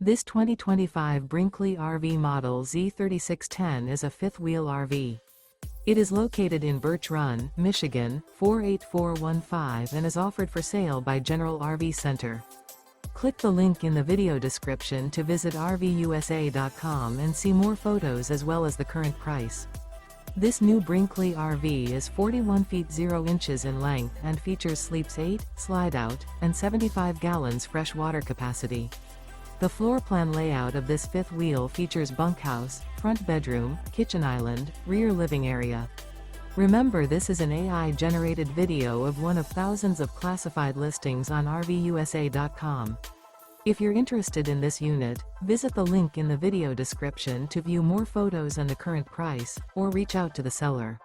This 2025 Brinkley RV Model Z 3610 is a fifth-wheel RV. It is located in Birch Run, Michigan, 48415 and is offered for sale by General RV Center. Click the link in the video description to visit RVUSA.com and see more photos as well as the current price. This new Brinkley RV is 41 feet 0 inches in length and features sleeps 8, slide-out, and 75 gallons fresh water capacity. The floor plan layout of this fifth wheel features bunkhouse, front bedroom, kitchen island, rear living area. Remember, this is an AI-generated video of one of thousands of classified listings on RVUSA.com. If you're interested in this unit, visit the link in the video description to view more photos and the current price, or reach out to the seller.